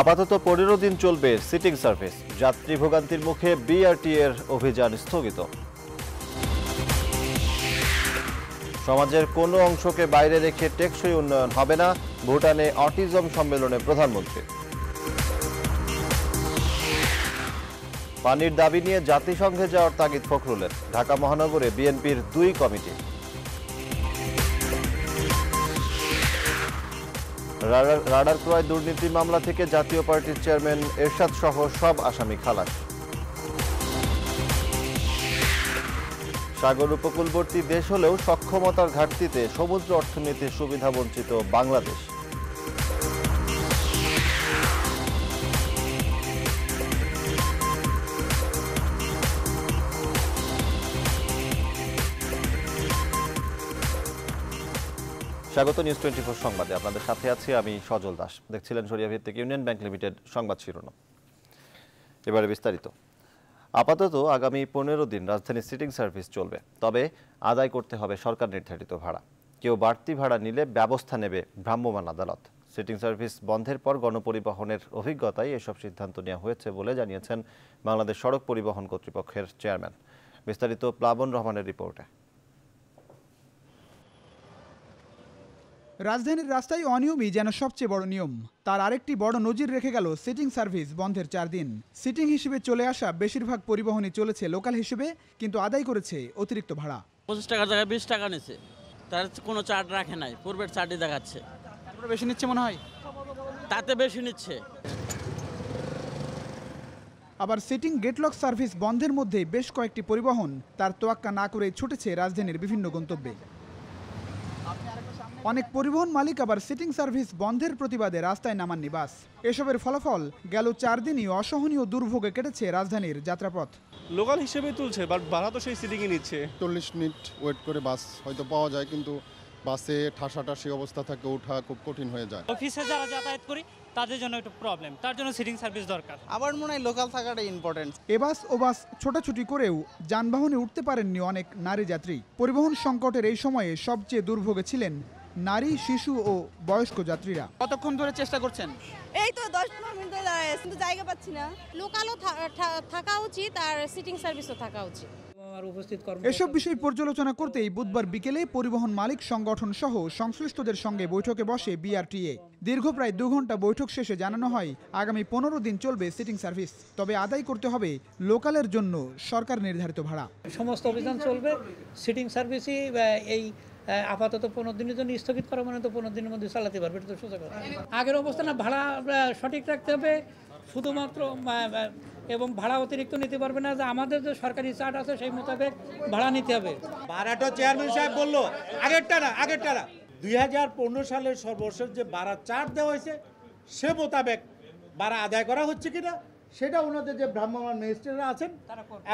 আপাতত 15 দিন চলবে সিটিং সার্ভিস। যাত্রী ভোগান্তির মুখে বিআরটিএ এর অভিযান স্থগিত। সমাজের কোনো অংশকে বাইরে রেখে টেকসই উন্নয়ন হবে না, ভুটানে অটিজম সম্মেলনে প্রধানমন্ত্রী। পানির দাবি নিয়ে জাতিসংঘে যাওয়ার তাগিদ ফখরুলের। ঢাকা মহানগরে বিএনপির 2 কমিটি। রাডার ক্রয় দুর্নীতি মামলা থেকে জাতীয় পার্টির চেয়ারম্যান এরশাদ সহ সব আসামি খালাস। সাগর উপকূলবর্তী দেশ হলেও সক্ষমতার ঘাটতিতে সমুদ্র অর্থনীতির সুবিধা বঞ্চিত বাংলাদেশ। স্বাগত নিউজ 24 সংবাদে। আপনাদের সাথে আছি আমি সজল দাস। দেখছিলেন শরিয়া ভিত্তিক ইউনিয়ন ব্যাংক লিমিটেড সংবাদ শিরোনাম। এবারে বিস্তারিত। আপাতত আগামী 15 দিন রাজধানী সিটিং সার্ভিস চলবে, তবে আদায় করতে হবে সরকার নির্ধারিত ভাড়া। কেউ বাড়তি ভাড়া নিলে ব্যবস্থা নেবে ভ্রাম্যমাণ আদালত। সিটিং সার্ভিস বন্ধের পর গণপরিবহনের অভিজ্ঞতায় এসব সিদ্ধান্ত নেওয়া হয়েছে বলে জানিয়েছেন বাংলাদেশ সড়ক পরিবহন কর্তৃপক্ষের চেয়ারম্যান। বিস্তারিত প্লাবন রহমানের রিপোর্টে। রাজধানীর রাস্তায় অনিয়মই যেন সবচেয়ে বড় নিয়ম। তার আরেকটি বড় নজির রেখে গেল সিটিং সার্ভিস বন্ধের 4 দিন। সিটিং হিসেবে চলে আসা বেশিরভাগ পরিবহনই চলেছে লোকাল হিসেবে, কিন্তু আদায় করেছে অতিরিক্ত ভাড়া। 25 টাকার জায়গায় 20 টাকা নিচ্ছে, তার কোনো চার্ট রাখে নাই, পূর্বের চার্টই দেখাচ্ছে। বেশি নিচ্ছে মনে হয়, তাতে বেশি নিচ্ছে। আবার সিটিং গেটলক সার্ভিস বন্ধের মধ্যে বেশ কয়েকটি পরিবহন তার তোয়াক্কা না করে ছুটেছে রাজধানীর বিভিন্ন গন্তব্যে। অনেক পরিবহন মালিক আবার সিটিং সার্ভিস বন্ধের প্রতিবাদে রাস্তায় নামাননি বাস। এসবের ফলাফল গেল 4 দিনই অসহনীয় দুর্ভোগে কেটেছে রাজধানীর যাত্রাপথ। লোকাল হিসেবে তুলছে, বাট ভাড়া তো সেই সিটিংয়ে নিচ্ছে। 40 মিনিট ওয়েট করে বাস হয়তো পাওয়া যায়, কিন্তু বাসে ঠাসাঠাসি অবস্থা থাকে, ওঠা খুব কঠিন হয়ে যায়। অফিসে যারা যাতায়াত করি তাদের জন্য একটু প্রবলেম, তার জন্য সিটিং সার্ভিস দরকার। আবার মনে হয় লোকাল থাকাটা ইম্পর্টেন্ট। এ বাস ও বাস ছোটাছুটি করেও যানবাহনে উঠতে পারেননি অনেক নারী যাত্রী। পরিবহন সংকটের এই সময়ে সবচেয়ে দুর্ভোগে ছিলেন নারী, শিশু ও বয়স্ক যাত্রীরা। কতক্ষণ ধরে চেষ্টা করছেন? এই তো 10-15 মিনিট ধরে দাঁড়ায় আছি, কিন্তু জায়গা পাচ্ছি না। লোকালও থাকা উচিত আর সিটিং সার্ভিসও থাকা উচিত। এসব বিষয় পর্যালোচনা করতেই বুধবার বিকেলে পরিবহন মালিক সংগঠন সহ সংশ্লিষ্টদের সঙ্গে বৈঠকে বসে বিআরটিএ। দীর্ঘ প্রায় 2 ঘন্টা বৈঠক শেষে জানানো হয় আগামী 15 দিন চলবে সিটিং সার্ভিস, তবে আদায় করতে হবে লোকালের জন্য সরকার নির্ধারিত ভাড়া। সমস্ত অভিযান চলবে, সিটিং সার্ভিসই এই আপাতত 15 দিনের জন্য স্থগিত করা, মানে তো 15 দিনের মধ্যে চালাতে পারবে, এটা তো সোজা কথা। আগের অবস্থা না, ভাড়া সঠিক রাখতে হবে শুধুমাত্র, এবং ভাড়া অতিরিক্ত নিতে পারবে না। যে আমাদের যে সরকারি চার্ট আছে সেই মোতাবেক ভাড়া নিতে হবে। ভাড়াটা চেয়ারম্যান সাহেব বললো আগেরটা না 2015 সালের সর্বশেষ যে ভাড়া চার্ট দেওয়া হয়েছে সে মোতাবেক ভাড়া আদায় করা হচ্ছে কিনা সেটা ওনাদের যে ভ্রাম্যমাণ ম্যাজিস্ট্রেটরা আছেন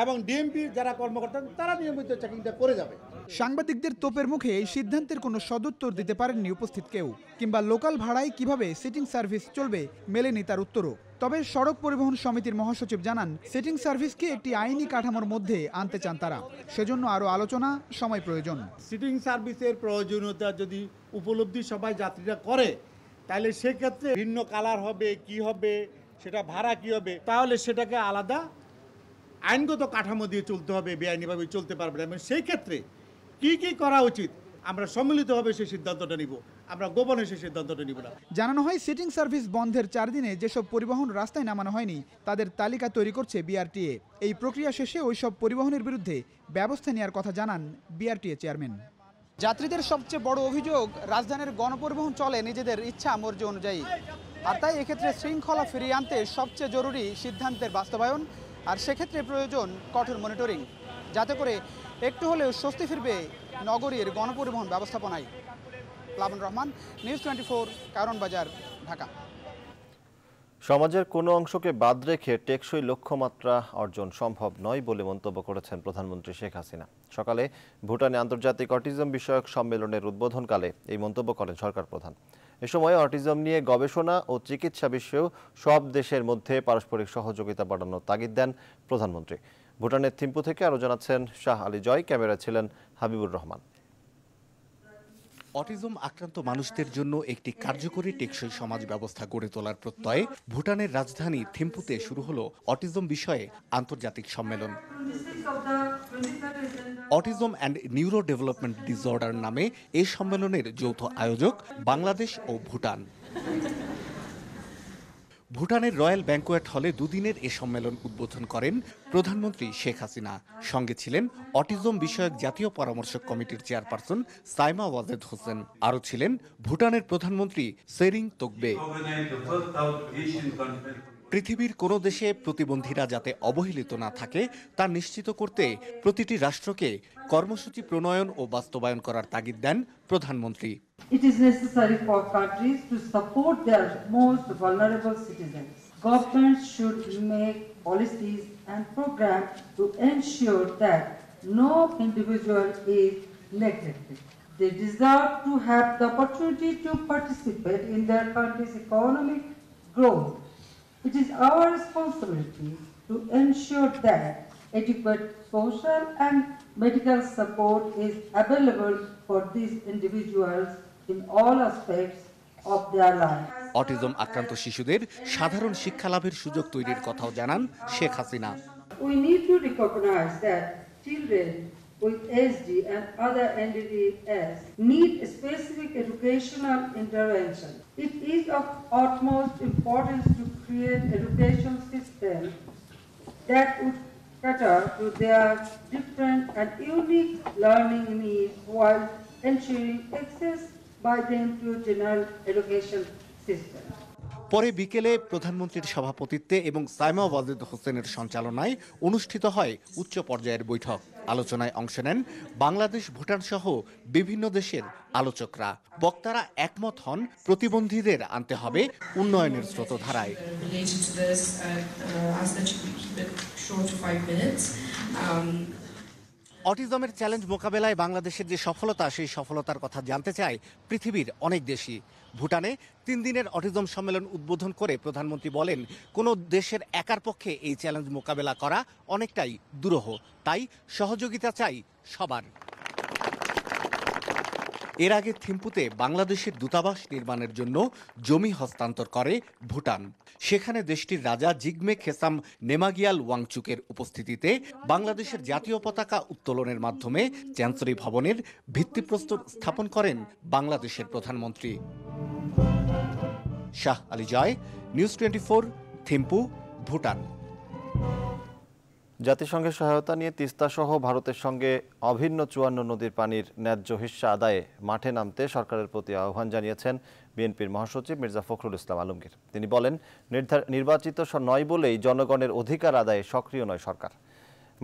এবং ডিএমপি যারা কর্মকর্তা তারা নিয়মিত চেকিংটা করে যাবে। সাংবাদিকদের তোপের মুখে এই সিদ্ধান্তের কোনো সদুত্তর দিতে পারেননি উপস্থিত কেউ, কিংবা লোকাল ভাড়ায় কিভাবে সিটিং সার্ভিস চলবে মেলেনি তার উত্তরও। তবে সড়ক পরিবহন সমিতির মহাসচিব জানান, সিটিং সার্ভিসকে একটি আইনি কাঠামোর মধ্যে আনতে চান তারা, সেজন্য আরও আলোচনা, সময় প্রয়োজন। সিটিং সার্ভিসের প্রয়োজনীয়তা যদি উপলব্ধি সবাই যাত্রীরা করে, তাহলে সেক্ষেত্রে ভিন্ন কালার হবে, কি হবে, সেটা ভাড়া কি হবে, তাহলে সেটাকে আলাদা আইনগত কাঠামো দিয়ে চলতে হবে, বেআইনিভাবে চলতে পারবে না। এবং সেই ক্ষেত্রে কি কি করা উচিত আমরা সম্মিলিতভাবে সেই সিদ্ধান্তটা নিব, আমরা গোপনে সেই সিদ্ধান্তটা নিব না। জানানো হয় সিটিং সার্ভিস বন্ধের 4 দিনে যেসব পরিবহন রাস্তায় নামানো হয়নি তাদের তালিকা তৈরি করছে বিআরটিএ। এই প্রক্রিয়া শেষে ওইসব পরিবহনের বিরুদ্ধে ব্যবস্থা নেওয়ার কথা জানান বিআরটিএ চেয়ারম্যান। যাত্রীদের সবচেয়ে বড় অভিযোগ, রাজধানীর গণপরিবহন চলে নিজেদের ইচ্ছা মর্জি অনুযায়ী, আর তাই এক্ষেত্রে শৃঙ্খলা ফিরিয়ে আনতে সবচেয়ে জরুরি সিদ্ধান্তের বাস্তবায়ন, আর সেক্ষেত্রে প্রয়োজন কঠোর মনিটরিং, যাতে করে একটু হলেও স্বস্তি ফিরবে নগরীর গণপরিবহন ব্যবস্থাপনায়। প্লাবন রহমান, নিউজ 24, কারণ বাজার, ঢাকা। সমাজের কোনো অংশকে বাদ রেখে টেকসই লক্ষ্যমাত্রা অর্জন সম্ভব নয় বলে মন্তব্য করেছেন প্রধানমন্ত্রী শেখ হাসিনা। সকালে ভুটানে আন্তর্জাতিক অটিজম বিষয়ক সম্মেলনের উদ্বোধনকালে এই মন্তব্য করেন সরকার প্রধান। এ সময় অটিজম নিয়ে গবেষণা ও চিকিৎসা বিষয়েও সব দেশের মধ্যে পারস্পরিক সহযোগিতা বাড়ানোর তাগিদ দেন প্রধানমন্ত্রী। ভুটানের থিম্পু থেকে আরও জানাচ্ছেন শাহ আলী জয়, ক্যামেরায় ছিলেন হাবিবুর রহমান। অটিজম আক্রান্ত মানুষদের জন্য একটি কার্যকরী টেকসই সমাজ ব্যবস্থা গড়ে তোলার প্রত্যয়ে ভুটানের রাজধানী থিম্পুতে শুরু হলো অটিজম বিষয়ে আন্তর্জাতিক সম্মেলন। Autism and neuro development disorder নামে এই সম্মেলনের যৌথ আয়োজক বাংলাদেশ ও ভুটান। ভুটানের রয়্যাল ব্যাংকোয়েট হলে দুদিনের এ সম্মেলন উদ্বোধন করেন প্রধানমন্ত্রী শেখ হাসিনা। সঙ্গে ছিলেন অটিজম বিষয়ক জাতীয় পরামর্শক কমিটির চেয়ারপারসন সাইমা ওয়াজেদ হোসেন। আরও ছিলেন ভুটানের প্রধানমন্ত্রী সেরিং তোকবে। পৃথিবীর কোনো দেশে প্রতিবন্ধীরা যাতে অবহেলিত না থাকে তা নিশ্চিত করতে প্রতিটি রাষ্ট্রকে কর্মসূচি প্রণয়ন ও বাস্তবায়ন করার তাগিদ দেন প্রধানমন্ত্রী। It is necessary for countries to support their most vulnerable citizens. Governments should make policies and programs to ensure that no individual is neglected. They deserve to have the opportunity to participate in their country's economic growth. It is our responsibility to ensure that adequate social and medical support is available for these individuals in all aspects of their life. Autism আক্রান্ত শিশুদের সাধারণ শিক্ষা লাভের সুযোগ তৈরির কথাও জানান Sheikh Hasina. We need to recognize that children with ASD and other NDDs need specific educational intervention. It is of utmost importance to create education system that would cater to their different and unique learning needs while ensuring access by them to general education system. পরে বিকেলে প্রধানমন্ত্রীর সভাপতিত্বে এবং সাইমা ওয়াজেদ হোসেনের সঞ্চালনায় অনুষ্ঠিত হয় উচ্চ পর্যায়ের বৈঠক। আলোচনায় অংশ নেন বাংলাদেশ, ভুটান সহ বিভিন্ন দেশের আলোচকরা। বক্তারা একমত হন প্রতিবন্ধীদের আনতে হবে উন্নয়নের স্রোতধারায়। অটিজমের চ্যালেঞ্জ মোকাবেলায় বাংলাদেশের যে সফলতা, সেই সফলতার কথা জানতে চায় পৃথিবীর অনেক দেশই। ভুটানে 3 দিনের অটিজম সম্মেলন উদ্বোধন করে প্রধানমন্ত্রী বলেন, কোনো দেশের একার পক্ষে এই চ্যালেঞ্জ মোকাবেলা করা অনেকটাই দুরূহ, তাই সহযোগিতা চাই সবার। এর আগে থিম্পুতে বাংলাদেশের দূতাবাস নির্মাণের জন্য জমি হস্তান্তর করে ভুটান। সেখানে দেশটির রাজা জিগমে খেসাম নেমাগিয়াল ওয়াংচুকের উপস্থিতিতে বাংলাদেশের জাতীয় পতাকা উত্তোলনের মাধ্যমে চ্যান্সেলরি ভবনের ভিত্তিপ্রস্তর স্থাপন করেন বাংলাদেশের প্রধানমন্ত্রী। শাহ আলী জয়, নিউজ 24, থিম্পু, ভুটান। জাতিসংঘের সহায়তা নিয়ে তিস্তা সহ ভারতের সঙ্গে অভিন্ন 54 নদীর পানির ন্যায্য হিস্সা আদায়ে মাঠে নামতে সরকারের প্রতি আহ্বান জানিয়েছেন বিএনপির মহাসচিব মির্জা ফখরুল ইসলাম আলমগীর। তিনি বলেন, নির্বাচিত নয় বলেই জনগণের অধিকার আদায়ে সক্রিয় নয় সরকার।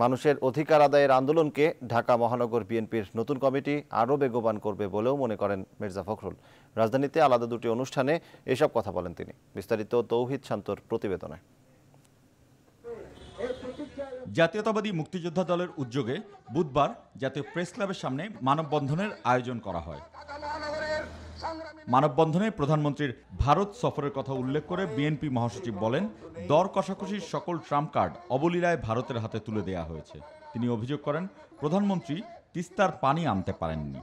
মানুষের অধিকার আদায়ের আন্দোলনকে ঢাকা মহানগর বিএনপির নতুন কমিটি আরও বেগবান করবে বলেও মনে করেন মির্জা ফখরুল। রাজধানীতে আলাদা দুটি অনুষ্ঠানে এসব কথা বলেন তিনি। বিস্তারিত তৌহিদ শান্তর প্রতিবেদনে। জাতীয়তাবাদী মুক্তিযোদ্ধা দলের উদ্যোগে বুধবার জাতীয় প্রেস ক্লাবের সামনে মানববন্ধনের আয়োজন করা হয়। মানববন্ধনে প্রধানমন্ত্রীর ভারত সফরের কথা উল্লেখ করে বিএনপি মহাসচিব বলেন, দর কষাকষির সকল ট্রাম্প কার্ড অবলীলায় ভারতের হাতে তুলে দেওয়া হয়েছে। তিনি অভিযোগ করেন, প্রধানমন্ত্রী তিস্তার পানি আনতে পারেননি।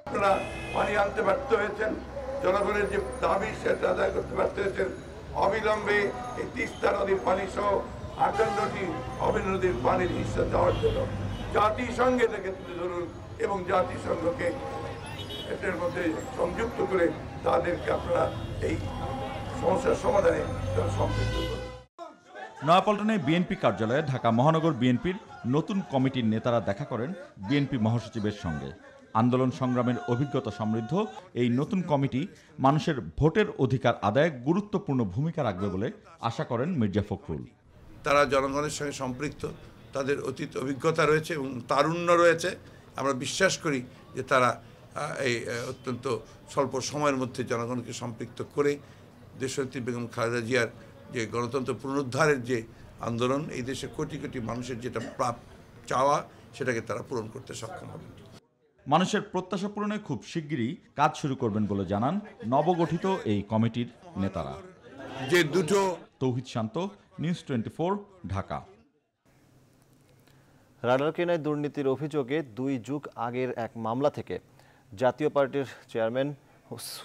আপনারা পানি আনতে ব্যর্থ হয়েছেন, জনগণের যে দাবি সেটা আদায় করতে ব্যর্থ হয়েছেন। অবিলম্বে এই তিস্তা নদীর পানি সহ 58টি অভিন্ন নদীর পানির হিস্সা দেওয়ার জন্য জাতিসংঘে থেকে তুলে ধরুন এবং জাতিসংঘকে এটার মধ্যে সংযুক্ত করে তাদেরকে আপনারা এই সমস্যার সমাধানে সম্পৃক্ত করুন। নয়াপল্টনে বিএনপি কার্যালয়ে ঢাকা মহানগর বিএনপির নতুন কমিটির নেতারা দেখা করেন বিএনপি মহাসচিবের সঙ্গে। আন্দোলন সংগ্রামের অভিজ্ঞতা সমৃদ্ধ এই নতুন কমিটি মানুষের ভোটের অধিকার আদায়ে গুরুত্বপূর্ণ ভূমিকা রাখবে বলে আশা করেন মির্জা ফখরুল। তারা জনগণের সঙ্গে সম্পৃক্ত, তাদের অতীত অভিজ্ঞতা রয়েছে এবং তারুণ্য রয়েছে। আমরা বিশ্বাস করি যে তারা এই অত্যন্ত স্বল্প সময়ের মধ্যে জনগণকে সম্পৃক্ত করে দেশনেত্রী বেগম খালেদা জিয়ার যে গণতন্ত্র পুনরুদ্ধারের যে আন্দোলন, এই দেশে কোটি কোটি মানুষের যেটা চাওয়া, সেটাকে তারা পূরণ করতে সক্ষম হবে। মানুষের প্রত্যাশা পূরণে খুব শিগগিরই কাজ শুরু করবেন বলে জানান নবগঠিত এই কমিটির নেতারা। যে দুটো তৌহিদ শান্ত, নিউজ 24, ঢাকা। রাডার কেনায় দুর্নীতির অভিযোগে 2 যুগ আগের এক মামলা থেকে জাতীয় পার্টির চেয়ারম্যান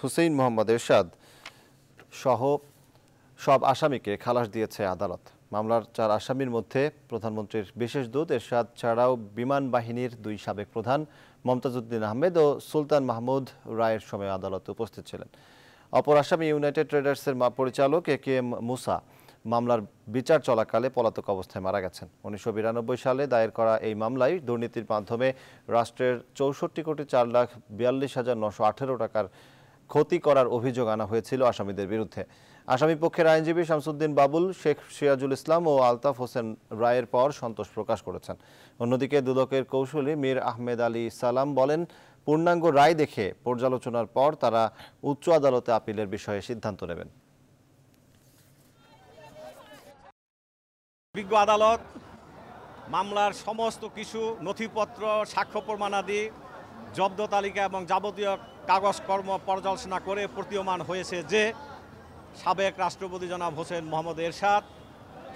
হুসেইন মোহাম্মদ এরশাদ সহ সব আসামিকে খালাস দিয়েছে আদালত। মামলার 4 আসামির মধ্যে প্রধানমন্ত্রীর বিশেষ দূত এরশাদ ছাড়াও বিমান বাহিনীর 2 সাবেক প্রধান মমতাজউদ্দিন আহমেদ ও সুলতান মাহমুদ রায়ের সময় আদালতে উপস্থিত ছিলেন। অপর আসামি ইউনাইটেড ট্রেডার্সের পরিচালক একেএম মুসা মামলার বিচার চলাকালে পলাতক অবস্থায় মারা গেছেন। 1992 সালে দায়ের করা এই মামলায় দুর্নীতির মাধ্যমে রাষ্ট্রের 64,42,918 টাকার ক্ষতি করার অভিযোগ আনা হয়েছিল আসামিদের বিরুদ্ধে। আসামি পক্ষের আইনজীবী শামসুদ্দিন বাবুল, শেখ সিরাজুল ইসলাম ও আলতাফ হোসেন রায়ের পর সন্তোষ প্রকাশ করেছেন। অন্যদিকে দুদকের কৌশলী মীর আহমেদ আলী সালাম বলেন, পূর্ণাঙ্গ রায় দেখে পর্যালোচনার পর তারা উচ্চ আদালতে আপিলের বিষয়ে সিদ্ধান্ত নেবেন। বিজ্ঞ আদালত মামলার সমস্ত কিছু নথিপত্র, সাক্ষ্য প্রমাণাদি, জব্দ তালিকা এবং যাবতীয় কাগজকর্ম পর্যালোচনা করে প্রতীয়মান হয়েছে যে সাবেক রাষ্ট্রপতি জনাব হোসেন মোহাম্মদ এরশাদ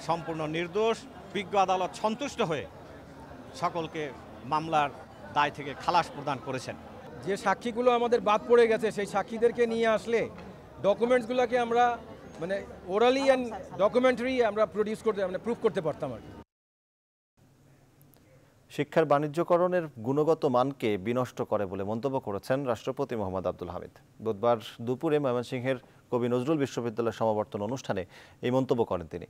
সম্পূর্ণ নির্দোষ। বিজ্ঞ আদালত সন্তুষ্ট হয়ে সকলকে মামলার দায় থেকে খালাস প্রদান করেছেন। যে সাক্ষীগুলো আমাদের বাদ পড়ে গেছে সেই সাক্ষীদেরকে নিয়ে আসলে ডকুমেন্টসগুলোকে আমরা ওরালি অ্যান্ড ডকুমেন্টারি আমরা প্রডিউস করতে প্রুফ করতে পারতাম আর কি। শিক্ষার বাণিজ্যকরণের গুণগত মানকে বিনষ্ট করে বলে মন্তব্য করেছেন রাষ্ট্রপতি মোহাম্মদ আব্দুল হামিদ। বুধবার দুপুরে ময়মনসিংহের কবি নজরুল বিশ্ববিদ্যালয়ের সমাবর্তন অনুষ্ঠানে এই মন্তব্য করেন তিনি।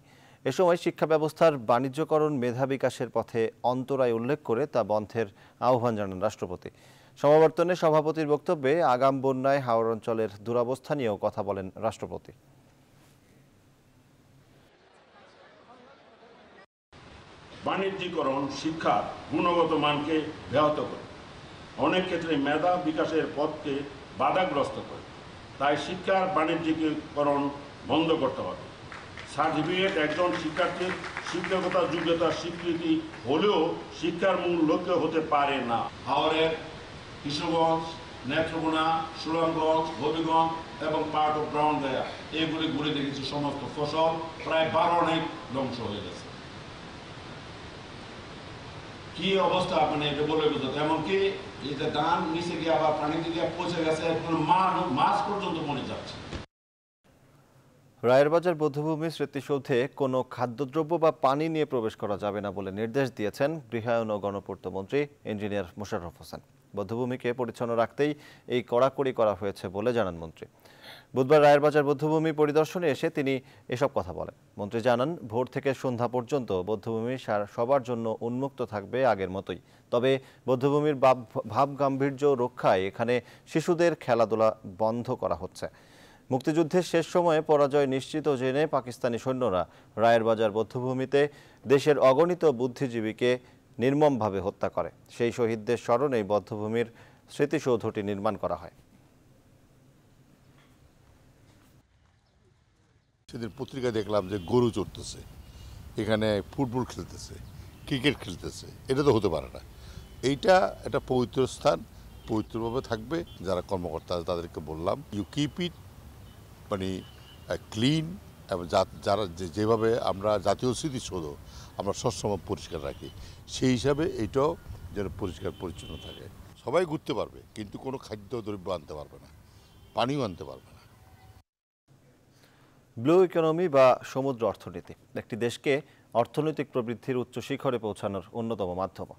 এ সময় শিক্ষা ব্যবস্থার বাণিজ্যকরণ মেধা বিকাশের পথে অন্তরায় উল্লেখ করে তা বন্ধের আহ্বান জানান রাষ্ট্রপতি। সমাবর্তনে সভাপতির বক্তব্যে আগাম বন্যায় হাওড় অঞ্চলের দুরবস্থা নিয়েও কথা বলেন রাষ্ট্রপতি। বাণিজ্যিকরণ শিক্ষার গুণগত মানকে ব্যাহত করে, অনেক ক্ষেত্রে মেধা বিকাশের পথকে বাধাগ্রস্ত করে। তাই শিক্ষার বাণিজ্যিকরণ বন্ধ করতে হবে। সার্টিফিকেট একজন শিক্ষার্থীর শিক্ষকতা যোগ্যতার স্বীকৃতি হলেও শিক্ষার মূল লক্ষ্য হতে পারে না। হাওড়ের কিশোরগঞ্জ, নেত্রকোনা, সুনামগঞ্জ, হবিগঞ্জ এবং পার্ট অফ ব্রাউন দেয়া এগুলি ঘুরে দেখেছি, সমস্ত ফসল প্রায় 12 অনেক ধ্বংস হয়ে গেছে। কি অবস্থা এটা বলে বুঝতে, এমনকি এই যে ধান নিচে গিয়ে আবার পানিতে গিয়ে পচে গেছে, মাছ পর্যন্ত মরে যাচ্ছে। রায়েরবাজার বৌদ্ধভূমি স্মৃতিসৌধে কোনো খাদ্যদ্রব্য বা পানি নিয়ে প্রবেশ করা যাবে না বলে নির্দেশ দিয়েছেন গৃহায়ন ও গণপূর্ত মন্ত্রী ইঞ্জিনিয়ার মোশাররফ হোসেন। বৌদ্ধভূমিকে পরিচ্ছন্ন রাখতেই এই কড়াকড়ি করা হয়েছে বলে জানান মন্ত্রী। বুধবার রায়েরবাজার বৌদ্ধভূমি পরিদর্শনে এসে তিনি এসব কথা বলেন। মন্ত্রী জানান, ভোর থেকে সন্ধ্যা পর্যন্ত বৌদ্ধভূমি সবার জন্য উন্মুক্ত থাকবে আগের মতোই। তবে বৌদ্ধভূমির ভাব গাম্ভীর্য রক্ষায় এখানে শিশুদের খেলাধুলা বন্ধ করা হচ্ছে। মুক্তিযুদ্ধের শেষ সময়ে পরাজয় নিশ্চিত জেনে পাকিস্তানি সৈন্যরা রায়েরবাজার বৌদ্ধভূমিতে দেশের অগণিত বুদ্ধিজীবীকে নির্মমভাবে হত্যা করে। সেই শহীদদের স্মরণে বৌদ্ধভূমির স্মৃতিসৌধটি নির্মাণ করা হয়। সেদিন পত্রিকায় দেখলাম যে গরু চড়তেছে, এখানে ফুটবল খেলতেছে, ক্রিকেট খেলতেছে। এটা তো হতে পারে না। এইটা একটা পবিত্র স্থান, পবিত্রভাবে থাকবে। যারা কর্মকর্তা তাদেরকে বললাম, ইউ কিপ ইট ক্লিন, এবং যারা যেভাবে আমরা জাতীয় স্মৃতিসৌধ আমরা সবসময় পরিষ্কার রাখি, সেই হিসাবে এইটাও যেন পরিষ্কার পরিচ্ছন্ন থাকে। সবাই ঘুরতে পারবে, কিন্তু কোনো খাদ্যদ্রব্য আনতে পারবে না, পানিও আনতে পারবে না। ব্লু ইকোনমি বা সমুদ্র অর্থনীতি একটি দেশকে অর্থনৈতিক প্রবৃদ্ধির উচ্চ শিখরে পৌঁছানোর অন্যতম মাধ্যম।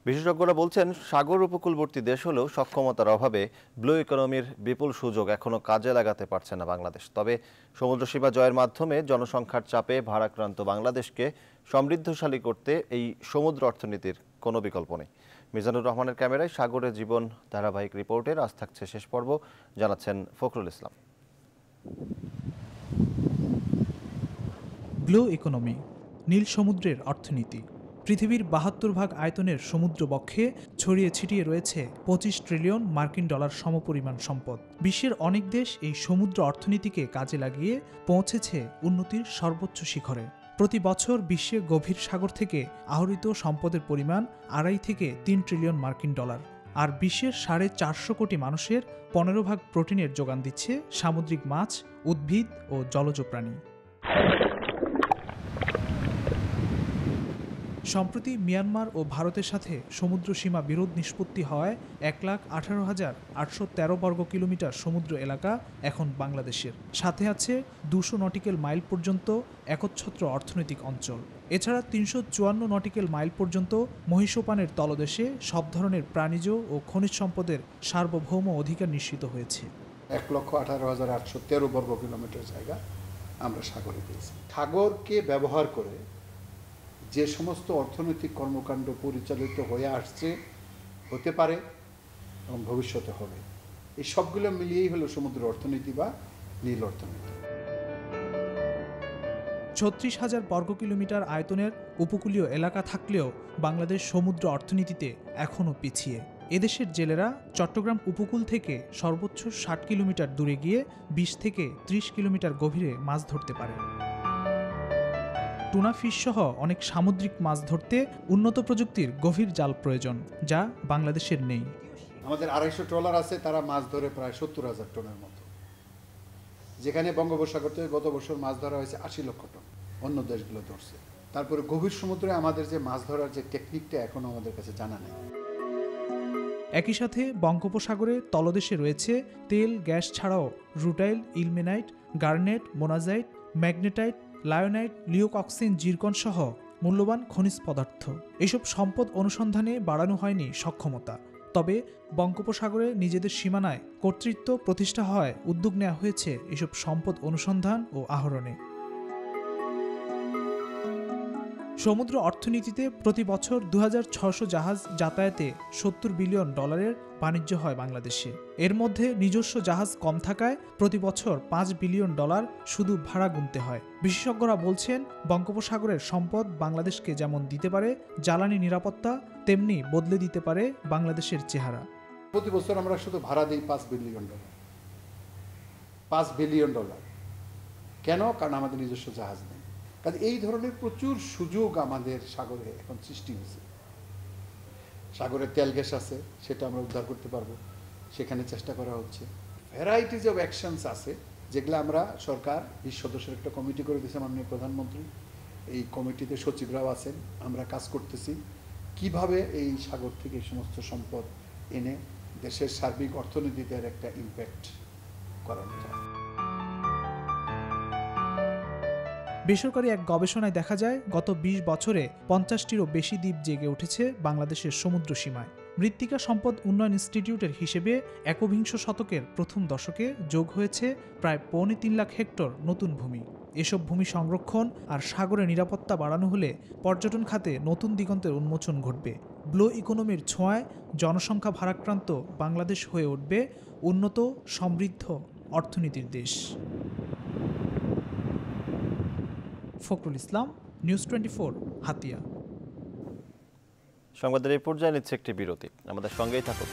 বিশেষজ্ঞরা বলছেন, সাগর উপকূলবর্তী দেশ হলেও সক্ষমতার অভাবে ব্লু ইকোনমির বিপুল সুযোগ এখনও কাজে লাগাতে পারছে না বাংলাদেশ। তবে সমুদ্রসীমা জয়ের মাধ্যমে জনসংখ্যার চাপে ভারাক্রান্ত বাংলাদেশকে সমৃদ্ধশালী করতে এই সমুদ্র অর্থনীতির কোনো বিকল্প নেই। মিজানুর রহমানের ক্যামেরায় সাগরের জীবন ধারাবাহিক রিপোর্টের আজ থাকছে শেষ পর্ব, জানাচ্ছেন ফখরুল ইসলাম। ব্লু ইকোনমি, নীল সমুদ্রের অর্থনীতি। পৃথিবীর ৭২ ভাগ আয়তনের সমুদ্রবক্ষে ছড়িয়ে ছিটিয়ে রয়েছে ২৫ ট্রিলিয়ন মার্কিন ডলার সমপরিমাণ সম্পদ। বিশ্বের অনেক দেশ এই সমুদ্র অর্থনীতিকে কাজে লাগিয়ে পৌঁছেছে উন্নতির সর্বোচ্চ শিখরে। প্রতি বছর বিশ্বের গভীর সাগর থেকে আহরিত সম্পদের পরিমাণ ২.৫ থেকে ৩ ট্রিলিয়ন মার্কিন ডলার। আর বিশ্বের ৪৫০ কোটি মানুষের ১৫ ভাগ প্রোটিনের যোগান দিচ্ছে সামুদ্রিক মাছ, উদ্ভিদ ও জলজ প্রাণী। সম্প্রতি মিয়ানমার ও ভারতের সাথে সমুদ্র সীমা বিরোধ নিষ্পত্তি হওয়ায় 1,18,813 বর্গ কিলোমিটার সমুদ্র এলাকা এখন বাংলাদেশের। সাথে আছে 200 নটিক্যাল মাইল পর্যন্ত একচ্ছত্র অর্থনৈতিক অঞ্চল। এছাড়া 354 নটিক্যাল মাইল পর্যন্ত মহীসোপানের তলদেশে সব ধরনের প্রাণীজ ও খনিজ সম্পদের সার্বভৌম অধিকার নিশ্চিত হয়েছে। 1,18,813 বর্গ কিলোমিটার জায়গা আমরা সাগরে পেয়েছি। সাগরকে ব্যবহার করে যে সমস্ত অর্থনৈতিক কর্মকাণ্ড পরিচালিত হয়ে আসছে, হতে পারে এবং ভবিষ্যতে হবে, এই সবগুলো মিলিয়েই হলো সমুদ্র অর্থনীতি বা নীল অর্থনীতি। 36,000 বর্গ কিলোমিটার আয়তনের উপকূলীয় এলাকা থাকলেও বাংলাদেশ সমুদ্র অর্থনীতিতে এখনও পিছিয়ে। এদেশের জেলেরা চট্টগ্রাম উপকূল থেকে সর্বোচ্চ 60 কিলোমিটার দূরে গিয়ে 20 থেকে 30 কিলোমিটার গভীরে মাছ ধরতে পারে। টুনা ফিশ সহ অনেক সামুদ্রিক মাছ ধরতে উন্নত প্রযুক্তির গভীর জাল প্রয়োজন, যা বাংলাদেশের নেই। আমাদের 250 ট্রলার আছে, তারা মাছ ধরে প্রায় 70,000 টনের মতো, যেখানে বঙ্গোপসাগর থেকে গত বছর মাছ ধরা হয়েছে 80 লক্ষ টন, অন্য দেশগুলো ধরছে। তারপরে গভীর সমুদ্রে আমাদের যে মাছ ধরার যে টেকনিকটা এখনো আমাদের কাছে জানা নেই। একই সাথে বঙ্গোপসাগরে তলদেশে রয়েছে তেল, গ্যাস ছাড়াও rutile, ilmenite, garnet, monazite, magnetite, লায়োনাইট, লিওকক্সিন, জিরকন সহ মূল্যবান খনিজ পদার্থ। এসব সম্পদ অনুসন্ধানে বাড়ানো হয়নি সক্ষমতা। তবে বঙ্গোপসাগরে নিজেদের সীমানায় কর্তৃত্ব প্রতিষ্ঠা হয় উদ্যোগ নেওয়া হয়েছে এসব সম্পদ অনুসন্ধান ও আহরণে। সমুদ্র অর্থনীতিতে প্রতি বছর 2,600 জাহাজ যাতায়াতে $70 বিলিয়ন বাণিজ্য হয় বাংলাদেশে। এর মধ্যে নিজস্ব জাহাজ কম থাকায় প্রতি বছর $5 বিলিয়ন শুধু ভাড়া গুনতে হয়। বিশেষজ্ঞরা বলছেন, বঙ্গোপসাগরের সম্পদ বাংলাদেশকে যেমন দিতে পারে জ্বালানি নিরাপত্তা, তেমনি বদলে দিতে পারে বাংলাদেশের চেহারা। প্রতি বছর আমরা শুধু ভাড়া দিই $5 বিলিয়ন। $5 বিলিয়ন কেন? কারণ আমাদের নিজস্ব জাহাজ নেই। কাজে এই ধরনের প্রচুর সুযোগ আমাদের সাগরে এখন সৃষ্টি হয়েছে। সাগরে তেল গ্যাস আছে, সেটা আমরা উদ্ধার করতে পারবো, সেখানে চেষ্টা করা হচ্ছে। ভ্যারাইটিজ অফ অ্যাকশনস আছে, যেগুলো আমরা সরকার 20 সদস্যের একটা কমিটি করে দিয়েছে মাননীয় প্রধানমন্ত্রী। এই কমিটিতে সচিবরাও আছেন। আমরা কাজ করতেছি কিভাবে এই সাগর থেকে এই সমস্ত সম্পদ এনে দেশের সার্বিক অর্থনীতিতে একটা ইম্প্যাক্ট করানো যায়। বেসরকারি এক গবেষণায় দেখা যায়, গত 20 বছরে 50টিরও বেশি দ্বীপ জেগে উঠেছে বাংলাদেশের সমুদ্র সীমায়। মৃত্তিকা সম্পদ উন্নয়ন ইনস্টিটিউটের হিসেবে একবিংশ শতকের প্রথম দশকে যোগ হয়েছে প্রায় 3.25 লাখ হেক্টর নতুন ভূমি। এসব ভূমি সংরক্ষণ আর সাগরের নিরাপত্তা বাড়ানো হলে পর্যটন খাতে নতুন দিগন্তের উন্মোচন ঘটবে। ব্লু ইকোনমির ছোঁয়ায় জনসংখ্যা ভারাক্রান্ত বাংলাদেশ হয়ে উঠবে উন্নত, সমৃদ্ধ অর্থনীতির দেশ। ফখরুল ইসলাম, নিউজ 24, হাতিয়া। সংবাদের এই পর্যায়ে নিচ্ছে একটি বিরতি, আমাদের সঙ্গেই থাকুন।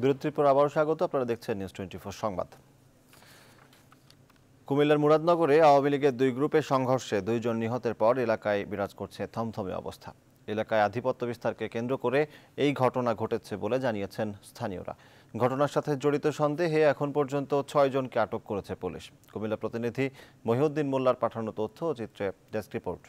বিরতির পর আবারও স্বাগত। আপনারা দেখছেন নিউজ 24 সংবাদ। কুমিল্লার মুরাদনগরে আওয়ামী লীগের 2 গ্রুপের সংঘর্ষে 2 জন নিহতের পর এলাকায় বিরাজ করছে থমথমে অবস্থা। এলাকায় আধিপত্য বিস্তারকে কেন্দ্র করে এই ঘটনা ঘটেছে বলে জানিয়েছেন স্থানীয়রা। ঘটনার সাথে জড়িত সন্দেহে এখন পর্যন্ত 6 জনকে আটক করেছে পুলিশ। কুমিল্লা প্রতিনিধি মহিউদ্দিন মোল্লার পাঠানো তথ্য ও চিত্রে ডেস্ক রিপোর্ট।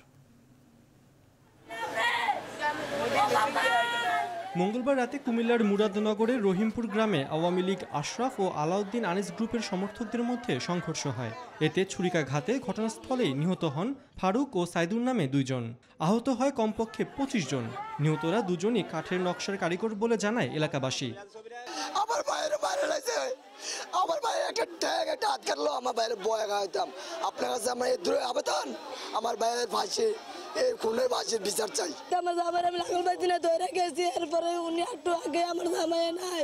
মঙ্গলবার রাতে কুমিল্লার মুরাদনগরের রহিমপুর গ্রামে আওয়ামী লীগ আশরাফ ও আলাউদ্দিন আনিস গ্রুপের সমর্থকদের মধ্যে সংঘর্ষ হয়। এতে ছুরিকাঘাতে ঘটনাস্থলেই নিহত হন ফারুক ও সাইদুর নামে 2 জন। আহত হয় কমপক্ষে 25 জন। নিহতরা 2 জনই কাঠের নকশার কারিগর বলে জানায় এলাকাবাসী। আমার বাইরে লাইছে, আমার বাইরে একটা ট্যাগ একটা হাত কাটলো, আমার বাইরে বয়া খাইতাম। আপনার কাছে আমার এই দূরে আবেদন, আমার বাইরের ফাঁসি এই খুনের ফাঁসির বিচার চাই। আমার জামাই আমি লাগল পাইছি না, ধরে গেছি। এরপরে উনি একটু আগে আমার জামাই নাই,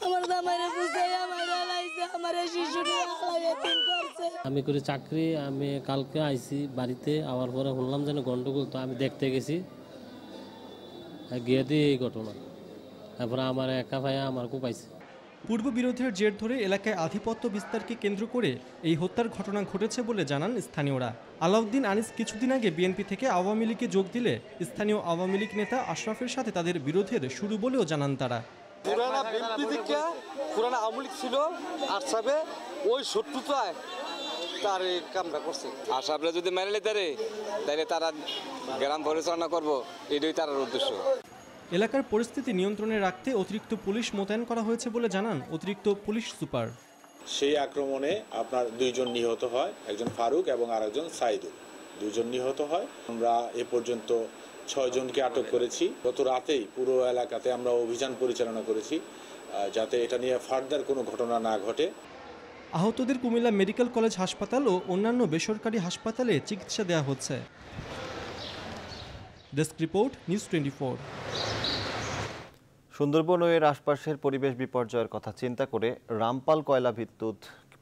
আমার জামাইরে বুঝাই আমার লাইছে, আমার শিশুটি করছে। আমি করি চাকরি, আমি কালকে আইছি বাড়িতে, আওয়ার পরে শুনলাম যেন গন্ডগোল, তো আমি দেখতে গেছি, গিয়ে দিয়ে এই ঘটনা। তারপরে আমার একা ভাইয়া আমার খুব পাইছে। পূর্ব বিরোধের জের ধরে এলাকায় আধিপত্য বিস্তারকে কেন্দ্র করে এই হত্যার ঘটনা ঘটেছে বলে জানান স্থানীয়রা। আলাউদ্দিন আনিস কিছুদিন আগে বিএনপি থেকে আওয়ামী লীগে যোগ দিলে স্থানীয় আওয়ামী লীগ নেতা আশরাফের সাথে তাদের বিরোধের শুরু বলেও জানান তারা। পুরানা বিএনপি থেকে পুরানা আওয়ামী লীগ ছিল, আশরাফে ওই শত্রুতায় তার এই কামটা করছে। আশরাফে যদি মেনে নিতে তাহলে তারা গ্রাম পরিচালনা করবো, এটাই তার উদ্দেশ্য। এলাকার পরিস্থিতি নিয়ন্ত্রণে রাখতে অতিরিক্ত পুলিশ মোতায়েন করা হয়েছে বলে জানান অতিরিক্ত পুলিশ সুপার। সেই আক্রমণে আপনার 2 জন নিহত হয়, একজন ফারুক এবং আরেকজন সাইদুল, 2 জন নিহত হয়। আমরা এ পর্যন্ত 6 জনকে আটক করেছি। গত রাতেই পুরো এলাকাতে আমরা অভিযান পরিচালনা করেছি যাতে এটা নিয়ে ফার্দার কোনো ঘটনা না ঘটে। আহতদের কুমিল্লা মেডিকেল কলেজ হাসপাতাল ও অন্যান্য বেসরকারি হাসপাতালে চিকিৎসা দেওয়া হচ্ছে। Desk report, news 24। সুন্দরবন ও এর আশপাশের পরিবেশ বিপর্যয়ের কথা চিন্তা করে রামপাল কয়লা বিদ্যুৎ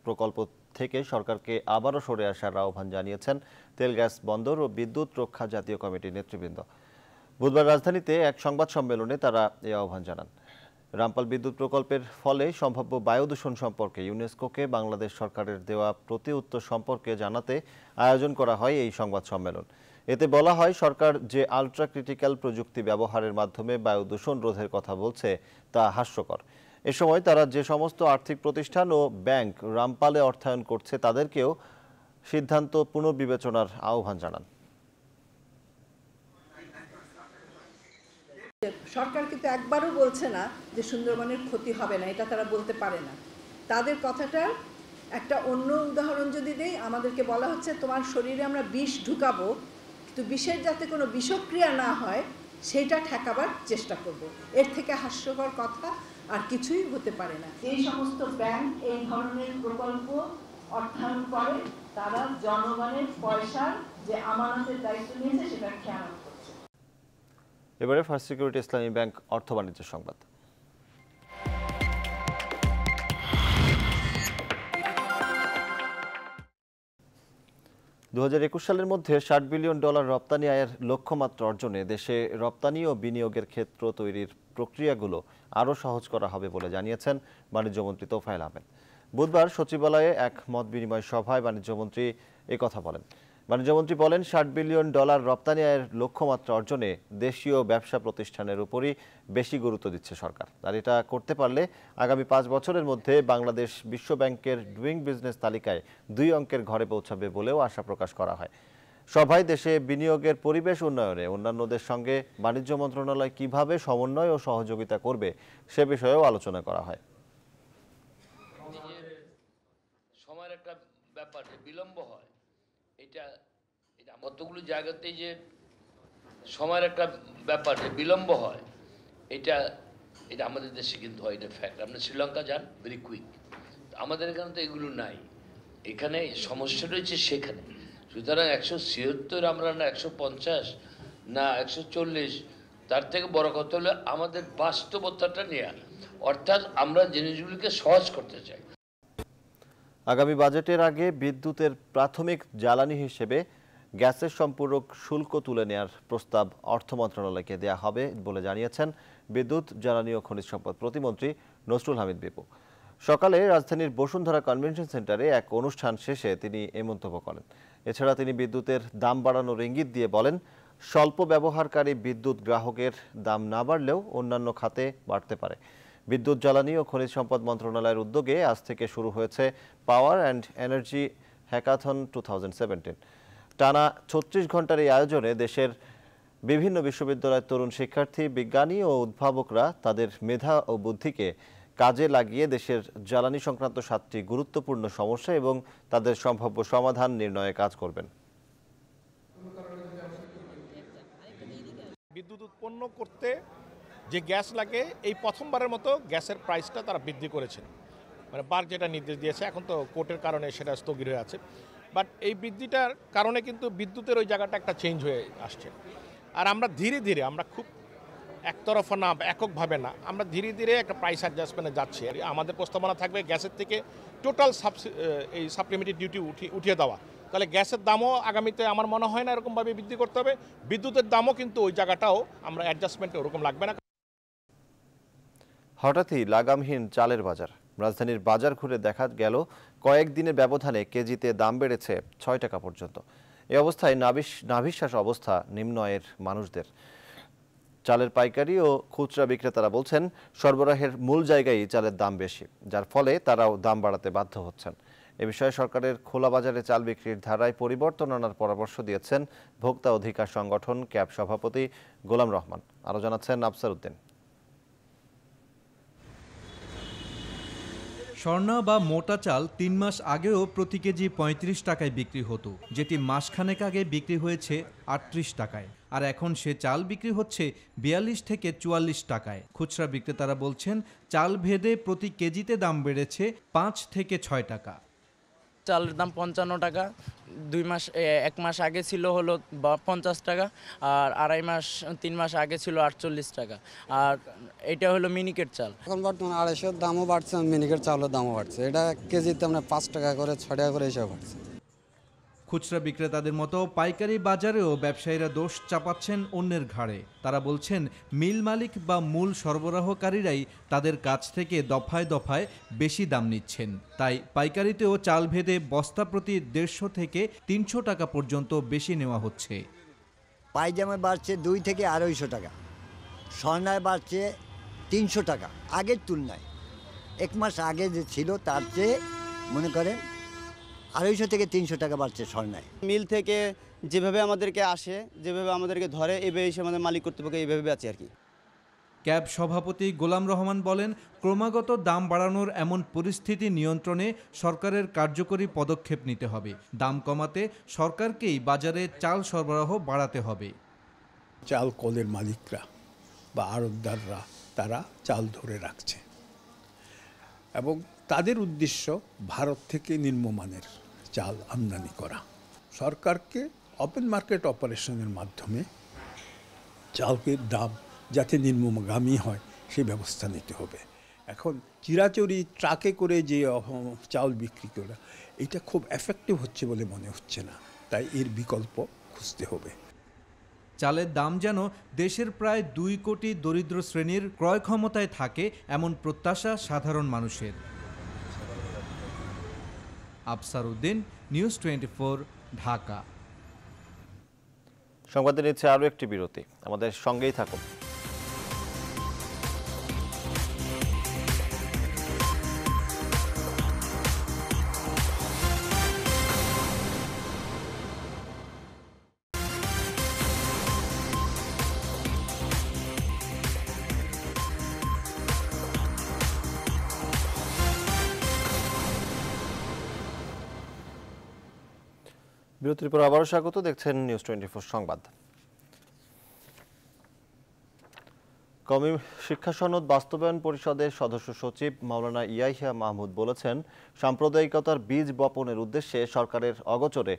প্রকল্প থেকে সরকারকে আবারও সরে আসার আহ্বান জানিয়েছেন তেল গ্যাস বন্দর ও বিদ্যুৎ রক্ষা জাতীয় কমিটির নেতৃবৃন্দ। বুধবার রাজধানীতে এক সংবাদ সম্মেলনে তারা এই আহ্বান জানান। রামপাল বিদ্যুৎ প্রকল্পের ফলে সম্ভাব্য বায়ু দূষণ সম্পর্কে ইউনেস্কোকে বাংলাদেশ সরকারের দেওয়া প্রতি উত্তর সম্পর্কে জানাতে আয়োজন করা হয় এই সংবাদ সম্মেলন। এতে বলা হয়, সরকার যে আলট্রা ক্রিটিক্যাল প্রযুক্তি ব্যবহারের মাধ্যমে বায়ু দূষণ রোধের কথা বলছে তা হাস্যকর। এ সময় তারা যে সমস্ত আর্থিক প্রতিষ্ঠান ও ব্যাংক রামপালে অর্থায়ন করছে তাদেরকেও সিদ্ধান্ত পুনর্বিবেচনার আহ্বান জানান। সরকার কিন্তু একবারও বলছে না যে সুন্দরবনের ক্ষতি হবে না, এটা তারা বলতে পারে না। তাদের কথাটার একটা অন্য উদাহরণ যদি দেই, আমাদেরকে বলা হচ্ছে তোমার শরীরে আমরা বিষ ঢুকাবো, কিন্তু বিষের যাতে কোনো বিষক্রিয়া না হয় সেটা ঠেকাবার চেষ্টা করব। এর থেকে হাস্যকর কথা আর কিছুই হতে পারে না। এই সমস্ত ব্যাংক এই ধরনের প্রকল্প অর্থায়ন করে তারা জনগণের পয়সার যে আমানতের দায়িত্ব নিয়েছে সেটা খেয়াল করছে। এবারে ফার্স্ট সিকিউরিটি ইসলামী ব্যাংক অর্থ বাণিজ্য সংবাদ। 2021 সালের মধ্যে $60 বিলিয়ন রপ্তানি আয়ের লক্ষ্যমাত্রা অর্জনে দেশে রপ্তানি ও বিনিয়োগের ক্ষেত্র তৈরির প্রক্রিয়াগুলো আরও সহজ করা হবে বলে জানিয়েছেন বাণিজ্যমন্ত্রী তোফায়েল আহমেদ। বুধবার সচিবালয়ে এক মত বিনিময় সভায় বাণিজ্যমন্ত্রী একথা বলেন। বাণিজ্যমন্ত্রী বলেন, $60 বিলিয়ন রপ্তানি আয়ের লক্ষ্যমাত্রা অর্জনে দেশীয় ব্যবসা প্রতিষ্ঠানের উপরই বেশি গুরুত্ব দিচ্ছে সরকার। আর এটা করতে পারলে আগামী 5 বছরের মধ্যে বাংলাদেশ বিশ্ব ব্যাংকের ডুইং বিজনেস তালিকায় 2 অঙ্কের ঘরে পৌঁছাবে বলেও আশা প্রকাশ করা হয়। সভায় দেশে বিনিয়োগের পরিবেশ উন্নয়নে অন্যান্যদের সঙ্গে বাণিজ্য মন্ত্রণালয় কিভাবে সমন্বয় ও সহযোগিতা করবে সে বিষয়েও আলোচনা করা হয়। সময়ের একটা ব্যাপার যে বিলম্ব হয়, এটা কতগুলো জায়গাতেই যে সময়ের একটা ব্যাপার যে বিলম্ব হয়, এটা আমাদের দেশে কিন্তু হয়, এটা ফ্যাক্ট। আপনি শ্রীলঙ্কা যান, ভেরি কুইক। আমাদের এখানে তো এগুলো নাই, এখানে সমস্যা রয়েছে সেখানে। সুতরাং 176 আমরা না 150 না 140, তার থেকে বড় কথা হলো আমাদের বাস্তবতাটা নেওয়া, অর্থাৎ আমরা জিনিসগুলিকে সহজ করতে চাই। আগামী বাজেটের আগে বিদ্যুতের প্রাথমিক জ্বালানি হিসেবে গ্যাসের সম্পূরক শুল্ক তুলে নেওয়ার প্রস্তাব অর্থ মন্ত্রণালয়কে দেওয়া হবে বলে জানিয়েছেন বিদ্যুৎ, জ্বালানি ও খনিজ সম্পদ প্রতিমন্ত্রী নসরুল হামিদ বিপু। সকালে রাজধানীর বসুন্ধরা কনভেনশন সেন্টারে এক অনুষ্ঠান শেষে তিনি এ মন্তব্য করেন। এছাড়া তিনি বিদ্যুতের দাম বাড়ানোর ইঙ্গিত দিয়ে বলেন, স্বল্প ব্যবহারকারী বিদ্যুৎ গ্রাহকের দাম না বাড়লেও অন্যান্য খাতে বাড়তে পারে। বিদ্যুৎ, জ্বালানি ও খনিজ সম্পদ মন্ত্রণালয়ের উদ্যোগে আজ থেকে শুরু হয়েছে পাওয়ার অ্যান্ড এনার্জি হ্যাকাথন 2017। টানা 36 ঘন্টার এই আয়োজনে দেশের বিভিন্ন বিশ্ববিদ্যালয়ের তরুণ শিক্ষার্থী, বিজ্ঞানী ও উদ্ভাবকরা তাদের মেধা ও বুদ্ধিকে কাজে লাগিয়ে দেশের জ্বালানি সংক্রান্ত 7টি গুরুত্বপূর্ণ সমস্যা এবং তাদের সম্ভাব্য সমাধান নির্ণয়ে কাজ করবেন। বিদ্যুৎ উৎপন্ন করতে যে গ্যাস লাগে, এই প্রথমবারের মতো গ্যাসের প্রাইসটা তারা বৃদ্ধি করেছেন। মানে বার যেটা নির্দেশ দিয়েছে, এখন তো কোর্টের কারণে সেটা স্থগিত হয়ে আছে। বাট এই বৃদ্ধিটার কারণে কিন্তু বিদ্যুতের ওই জায়গাটা একটা চেঞ্জ হয়ে আসছে। আর আমরা ধীরে ধীরে, আমরা খুব একতরফা না, এককভাবে না, আমরা ধীরে ধীরে একটা প্রাইস অ্যাডজাস্টমেন্টে যাচ্ছি। আর আমাদের প্রস্তাবনা থাকবে গ্যাসের থেকে টোটাল এই সাপ্লিমেন্টারি ডিউটি উঠিয়ে দেওয়া। তাহলে গ্যাসের দামও আগামীতে আমার মনে হয় না এরকমভাবে বৃদ্ধি করতে হবে। বিদ্যুতের দামও কিন্তু ওই জায়গাটাও আমরা অ্যাডজাস্টমেন্টে ওরকম লাগবে না। হঠাৎই লাগামহীন চালের বাজার। রাজধানীর বাজার ঘুরে দেখা গেল কয়েকদিনের ব্যবধানে কেজিতে দাম বেড়েছে ৬ টাকা পর্যন্ত। এই অবস্থায় নাভিশ্বাস অবস্থা নিম্ন আয়ের মানুষদের। চালের পাইকারি ও খুচরা বিক্রেতারা বলছেন সরবরাহের মূল জায়গায় চালের দাম বেশি, যার ফলে তারাও দাম বাড়াতে বাধ্য হচ্ছেন। এ বিষয়ে সরকারের খোলা বাজারে চাল বিক্রির ধারায় পরিবর্তন আনার পরামর্শ দিয়েছেন ভোক্তা অধিকার সংগঠন ক্যাব সভাপতি গোলাম রহমান। আরও জানাচ্ছেন আফসার উদ্দিন। স্বর্ণা বা মোটা চাল ৩ মাস আগেও প্রতি কেজি ৩৫ টাকায় বিক্রি হতো, যেটি মাসখানেক আগে বিক্রি হয়েছে ৩৮ টাকায়। আর এখন সে চাল বিক্রি হচ্ছে ৪২ থেকে ৪৪ টাকায়। খুচরা বিক্রেতারা বলছেন চাল ভেদে প্রতি কেজিতে দাম বেড়েছে ৫ থেকে ৬ টাকা। চালের দাম ৫৫ টাকা, ১ মাস আগে ছিল হলো ৫০ টাকা, আর ৩ মাস আগে ছিল ৪৮ টাকা। আর এটা হলো মিনিকেট চাল। এখন বর্তমানে ২৫০ দামও বাড়ছে, মিনিকেট চালের দামও বাড়ছে। এটা কেজিতে আমরা ৫ টাকা করে ৬ টাকা করে এসব বাড়ছে। খুচরা বিক্রেতাদের মতো পাইকারি বাজারেও ব্যবসায়ীরা দোষ চাপাচ্ছেন অন্যের ঘাড়ে। তারা বলছেন মিল মালিক বা মূল সরবরাহকারীরাই তাদের কাছ থেকে দফায় দফায় বেশি দাম নিচ্ছেন। তাই পাইকারিতেও চাল ভেদে বস্তা প্রতি ১৫০ থেকে ৩০০ টাকা পর্যন্ত বেশি নেওয়া হচ্ছে। পায়জামায় বাড়ছে ২ থেকে ২৫০ টাকা, স্বর্ণায় বাড়ছে ৩০০ টাকা আগের তুলনায়। ১ মাস আগে যে ছিল তার চেয়ে মনে করেন ২৫০ থেকে ৩০০ টাকা বাড়ছে স্বর্ণায়। মিল থেকে যেভাবে আমাদেরকে আসে, যেভাবে আমাদেরকে ধরে, এইভাবে এসে আমাদের মালিক কর্তৃপক্ষ এইভাবে বেচে আর কি। ক্যাব সভাপতি গোলাম রহমান বলেন, ক্রমাগত দাম বাড়ানোর এমন পরিস্থিতি নিয়ন্ত্রণে সরকারের কার্যকরী পদক্ষেপ নিতে হবে। দাম কমাতে সরকারকেই বাজারে চাল সরবরাহ বাড়াতে হবে। চাল কলের মালিকরা বা আড়তদাররা তারা চাল ধরে রাখছে এবং তাদের উদ্দেশ্য ভারত থেকে নিম্নমানের চাল আমদানি করা। সরকারকে ওপেন মার্কেট অপারেশনের মাধ্যমে চালের দাম যাতে নিম্নগামী হয় সেই ব্যবস্থা নিতে হবে। এখন চিরাচরি ট্রাকে করে যে চাল বিক্রি করা, এটা খুব এফেক্টিভ হচ্ছে বলে মনে হচ্ছে না, তাই এর বিকল্প খুঁজতে হবে। চালের দাম যেন দেশের প্রায় ২ কোটি দরিদ্র শ্রেণীর ক্রয় ক্ষমতায় থাকে, এমন প্রত্যাশা সাধারণ মানুষের। আফসার উদ্দিন, নিউজ 24, ঢাকা। সংবাদে নিচ্ছে আরও একটি বিরতি, আমাদের সঙ্গেই থাকুন। বিরতির পর আবারও স্বাগত, দেখছেন নিউজ 24 সংবাদ। কওমি শিক্ষা সনদ বাস্তবায়ন পরিষদের সদস্য সচিব মাওলানা ইয়াহিয়া মাহমুদ বলেছেন, সাম্প্রদায়িকতার বীজ বপনের উদ্দেশ্যে সরকারের অগোচরে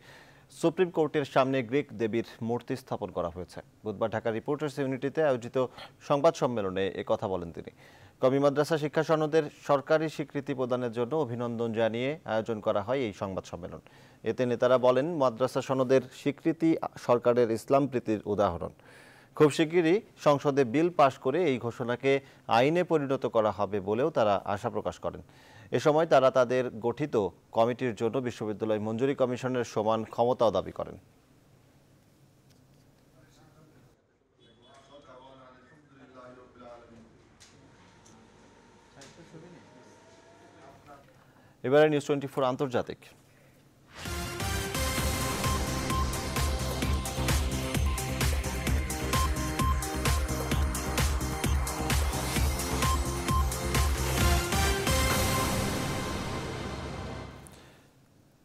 সুপ্রিম কোর্টের সামনে গ্রিক দেবীর মূর্তি স্থাপন করা হয়েছে। বুধবার ঢাকা রিপোর্টার্স ইউনিটিতে আয়োজিত সংবাদ সম্মেলনে একথা বলেন তিনি। কওমি মাদ্রাসা শিক্ষা সনদের সরকারি স্বীকৃতি প্রদানের জন্য অভিনন্দন জানিয়ে আয়োজন করা হয় এই সংবাদ সম্মেলন। এতে নেতারা বলেন, মাদ্রাসা সনদের স্বীকৃতি সরকারের ইসলাম প্রীতির উদাহরণ। খুব শিগগিরই সংসদে বিল পাশ করে এই ঘোষণাকে আইনে পরিণত করা হবে বলেও তারা আশা প্রকাশ করেন। এ সময় তারা তাদের গঠিত কমিটির জন্য বিশ্ববিদ্যালয় মঞ্জুরি কমিশনের সমান ক্ষমতাও দাবি করেন। এবারে নিউজ 24 আন্তর্জাতিক।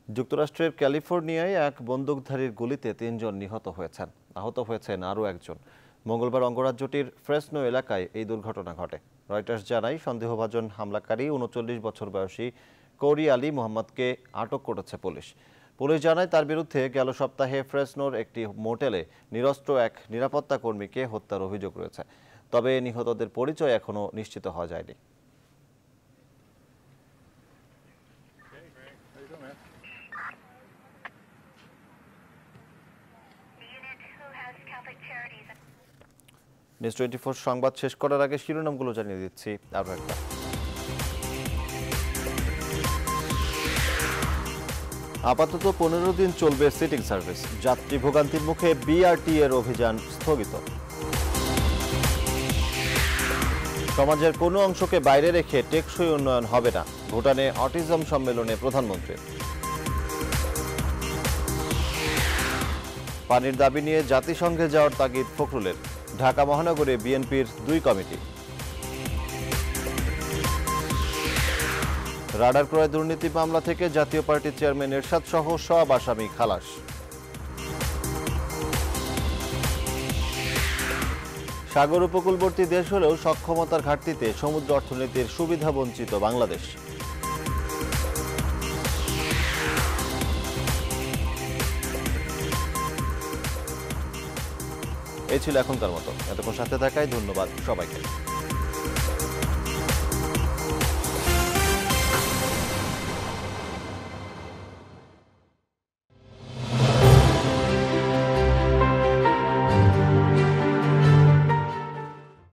যুক্তরাষ্ট্রের ক্যালিফোর্নিয়ায় এক বন্দুকধারীর গুলিতে ৩ জন নিহত হয়েছেন, আহত হয়েছেন আরও একজন। মঙ্গলবার অঙ্গরাজ্যটির ফ্রেসনো এলাকায় এই দুর্ঘটনা ঘটে। রয়টার্স জানায়, সন্দেহভাজন হামলাকারী ৩৯ বছর বয়সী কৌরি আলী মোহাম্মদকে আটক করেছে পুলিশ। পুলিশ জানায়, তার বিরুদ্ধে গেল সপ্তাহে ফ্রেসনোর একটি মোটেলে নিরস্ত্র এক নিরাপত্তা কর্মীকে হত্যার অভিযোগ রয়েছে। তবে নিহতদের পরিচয় এখনও নিশ্চিত হওয়া যায়নি। নিউজ 24 সংবাদ শেষ করার আগে শিরোনামগুলো জানিয়ে দিচ্ছি আরও একবার। আপাতত 15 দিন চলবে সিটিং সার্ভিস, যাত্রী ভোগান্তির মুখে বিআরটি এর অভিযান স্থগিত। সমাজের কোনো অংশকে বাইরে রেখে টেকসই উন্নয়ন হবে না, ভুটানে অটিজম সম্মেলনে প্রধানমন্ত্রী। পানির দাবি নিয়ে জাতিসংঘে যাওয়ার তাগিদ ফখরুলের, ঢাকা মহানগরে বিএনপির 2 কমিটি। রাডার ক্রয় দুর্নীতি মামলা থেকে জাতীয় পার্টির চেয়ারম্যান এরশাদ সহ সব আসামি খালাস। সাগর উপকূলবর্তী দেশ হলেও সক্ষমতার ঘাটতিতে সমুদ্র অর্থনীতির সুবিধা বঞ্চিত বাংলাদেশ। এই ছিল এখনকার মতো। এতক্ষণ সাথে থাকায় ধন্যবাদ সবাইকে।